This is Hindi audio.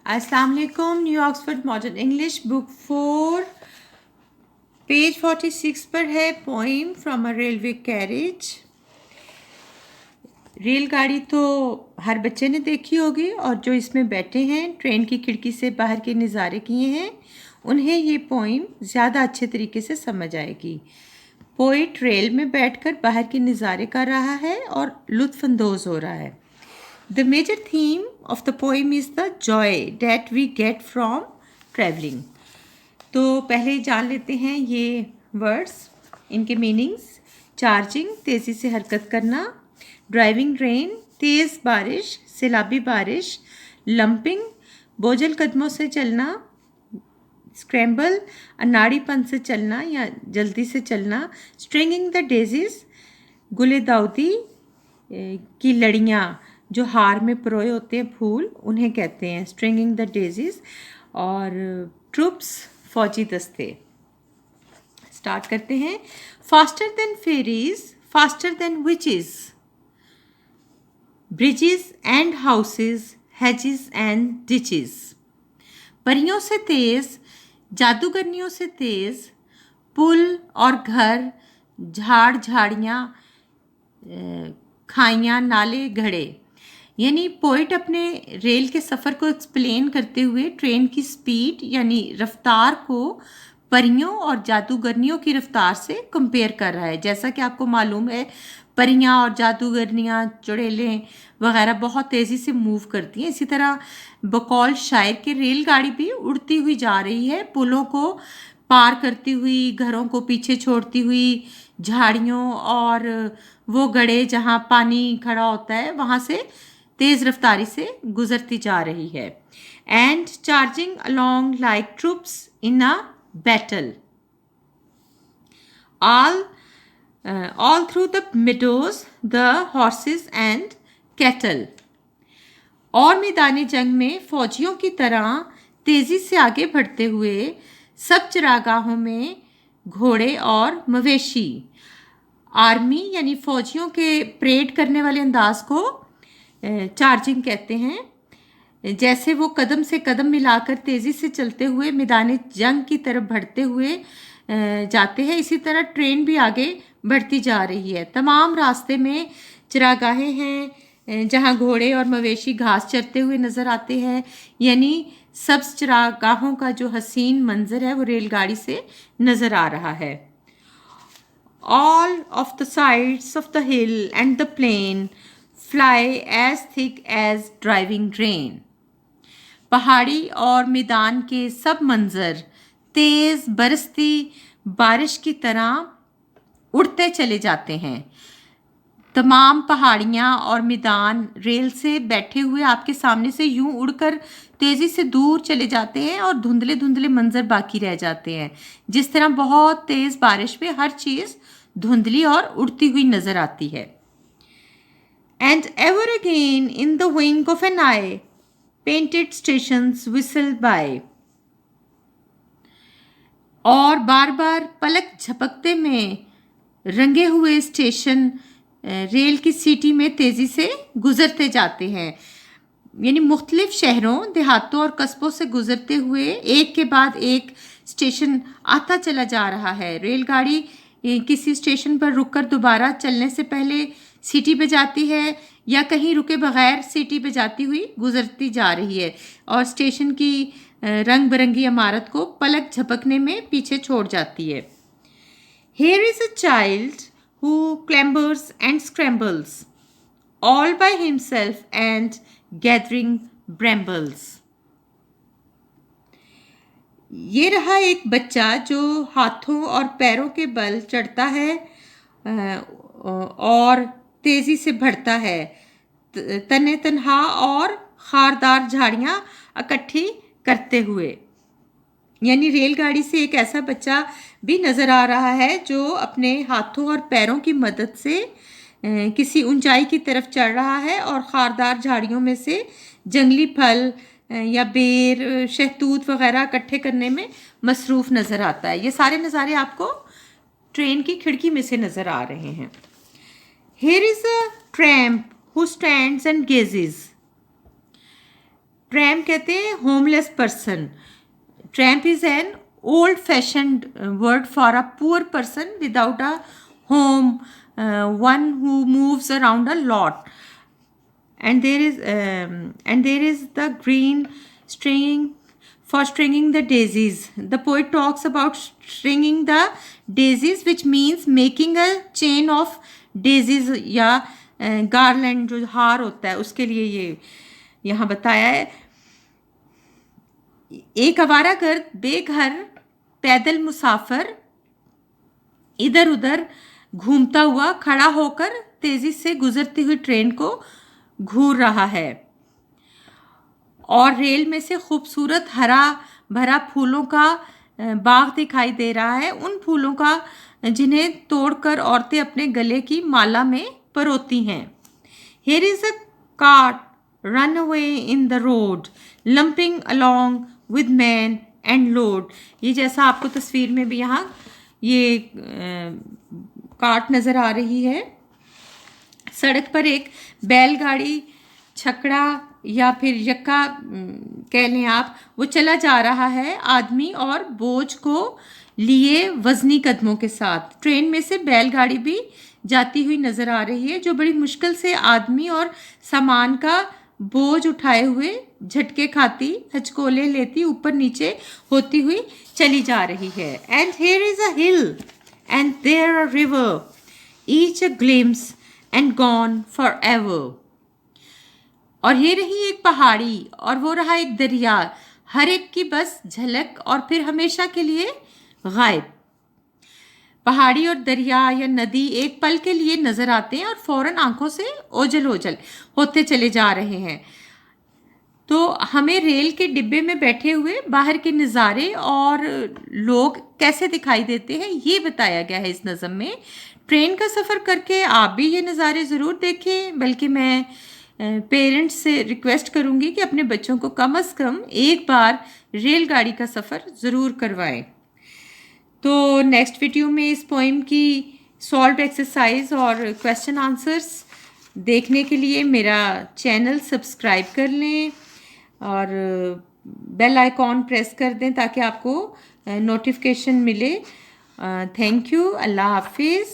अस्सलाम वालेकुम। New Oxford modern English book 4 page 46 पर है poem from a railway carriage. रेलगाड़ी तो हर बच्चे ने देखी होगी और जो इसमें बैठे हैं ट्रेन की खिड़की से बाहर के नज़ारे किए हैं उन्हें ये पोइम ज़्यादा अच्छे तरीके से समझ आएगी। पोइट रेल में बैठकर बाहर के नज़ारे कर रहा है और लुत्फ़अंदोज़ हो रहा है। The major theme of the poem is the joy that we get from traveling. तो पहले जान लेते हैं ये वर्ड्स, इनके मीनिंग्स। चार्जिंग, तेज़ी से हरकत करना। ड्राइविंग रेन, तेज़ बारिश, सैलाबी बारिश। लंपिंग, बोझल कदमों से चलना। स्क्रैम्बल, अनाड़ीपन से चलना या जल्दी से चलना। स्ट्रिंगिंग द डेजीज, गुले दाउदी की लड़ियाँ जो हार में पिरोए होते हैं फूल, उन्हें कहते हैं स्ट्रिंगिंग द डेजीज। और ट्रूप्स, फौजी दस्ते। स्टार्ट करते हैं। Faster than fairies, faster than witches, bridges and houses, hedges and ditches. परियों से तेज, जादूगरनियों से तेज, पुल और घर, झाड़ झाड़ियाँ, खाइयाँ, नाले, घड़े। यानी पोइट अपने रेल के सफ़र को एक्सप्लेन करते हुए ट्रेन की स्पीड यानी रफ्तार को परियों और जादूगरनियों की रफ्तार से कंपेयर कर रहा है। जैसा कि आपको मालूम है, परियां और जादूगरनियाँ, चुड़ैलें वगैरह बहुत तेज़ी से मूव करती हैं। इसी तरह बकौल शायर के रेलगाड़ी भी उड़ती हुई जा रही है, पुलों को पार करती हुई, घरों को पीछे छोड़ती हुई, झाड़ियों और वो गड्ढे जहाँ पानी खड़ा होता है वहाँ से तेज़ रफ्तारी से गुजरती जा रही है। And charging along like troops in a battle, all through the meadows the horses and cattle। और मैदानी जंग में फौजियों की तरह तेज़ी से आगे बढ़ते हुए सब चरागाहों में घोड़े और मवेशी। आर्मी यानी फौजियों के परेड करने वाले अंदाज को चार्जिंग कहते हैं। जैसे वो कदम से कदम मिलाकर तेज़ी से चलते हुए मैदान जंग की तरफ बढ़ते हुए जाते हैं, इसी तरह ट्रेन भी आगे बढ़ती जा रही है। तमाम रास्ते में चरागाहें हैं जहाँ घोड़े और मवेशी घास चरते हुए नज़र आते हैं। यानी सब्ज़ चरागाहों का जो हसीन मंजर है वो रेलगाड़ी से नज़र आ रहा है। All of the sides of the hill and the plain fly as thick as driving rain। पहाड़ी और मैदान के सब मंजर तेज़ बरसती बारिश की तरह उड़ते चले जाते हैं। तमाम पहाड़ियाँ और मैदान रेल से बैठे हुए आपके सामने से यूं उड़कर तेज़ी से दूर चले जाते हैं और धुंधले धुंधले मंजर बाकी रह जाते हैं। जिस तरह बहुत तेज़ बारिश में हर चीज़ धुंधली और उड़ती हुई नज़र आती है। And ever again in the wink of an eye painted stations whistle by। और बार बार पलक झपकते में रंगे हुए स्टेशन रेल की सीटी में तेज़ी से गुजरते जाते हैं। यानी मुख्तलिफ शहरों, देहातों और कस्बों से गुजरते हुए एक के बाद एक स्टेशन आता चला जा रहा है। रेलगाड़ी किसी स्टेशन पर रुककर दोबारा चलने से पहले सीटी बजाती है या कहीं रुके बगैर सीटी बजाती हुई गुजरती जा रही है और स्टेशन की रंग बिरंगी इमारत को पलक झपकने में पीछे छोड़ जाती है। Here is a child who clambers and scrambles all by himself and gathering brambles। ये रहा एक बच्चा जो हाथों और पैरों के बल चढ़ता है और तेज़ी से बढ़ता है, तने तनहा और खारदार झाड़ियाँ इकट्ठी करते हुए। यानी रेलगाड़ी से एक ऐसा बच्चा भी नज़र आ रहा है जो अपने हाथों और पैरों की मदद से किसी ऊंचाई की तरफ चढ़ रहा है और खारदार झाड़ियों में से जंगली फल या बेर, शहतूत वगैरह इकट्ठे करने में मसरूफ़ नज़र आता है। ये सारे नज़ारे आपको ट्रेन की खिड़की में से नज़र आ रहे हैं। Here is a tramp who stands and gazes। Tramp कहते हैं homeless person. Tramp is an old fashioned word for a poor person without a home, one who moves around a lot. And there is the green stringing for stringing the daisies. The poet talks about stringing the daisies, which means making a chain of daisies या garland जो हार होता है उसके लिए ये यहाँ बताया है. एक आवारागर्द बेघर पैदल मुसाफिर इधर उधर घूमता हुआ खड़ा होकर तेजी से गुजरती हुई ट्रेन को घूर रहा है. और रेल में से खूबसूरत हरा भरा फूलों का बाग दिखाई दे रहा है, उन फूलों का जिन्हें तोड़कर औरतें अपने गले की माला में परोती हैं. Here is a cart run away in the road, lumping along with man and load. ये जैसा आपको तस्वीर में भी यहाँ ये कार्ट नज़र आ रही है. सड़क पर एक बैलगाड़ी, छकड़ा या फिर यक्का कह लें आप, वो चला जा रहा है आदमी और बोझ को लिए वजनी कदमों के साथ. ट्रेन में से बैलगाड़ी भी जाती हुई नज़र आ रही है जो बड़ी मुश्किल से आदमी और सामान का बोझ उठाए हुए झटके खाती, हचकोले लेती, ऊपर नीचे होती हुई चली जा रही है. And here is a hill and there a river, each a glimpse and gone forever. और ये रही एक पहाड़ी और वो रहा एक दरिया, हर एक की बस झलक और फिर हमेशा के लिए गायब. पहाड़ी और दरिया या नदी एक पल के लिए नज़र आते हैं और फौरन आंखों से ओझल ओझल होते चले जा रहे हैं. तो हमें रेल के डिब्बे में बैठे हुए बाहर के नज़ारे और लोग कैसे दिखाई देते हैं ये बताया गया है इस नज़म में. ट्रेन का सफ़र करके आप भी ये नज़ारे ज़रूर देखें, बल्कि मैं पेरेंट्स से रिक्वेस्ट करूँगी कि अपने बच्चों को कम से कम एक बार रेलगाड़ी का सफ़र ज़रूर करवाएं. तो नेक्स्ट वीडियो में इस पोइम की सॉल्व एक्सरसाइज और क्वेश्चन आंसर्स देखने के लिए मेरा चैनल सब्सक्राइब कर लें और बेल आइकॉन प्रेस कर दें ताकि आपको नोटिफिकेशन मिले. Thank you. अल्लाह हाफिज़.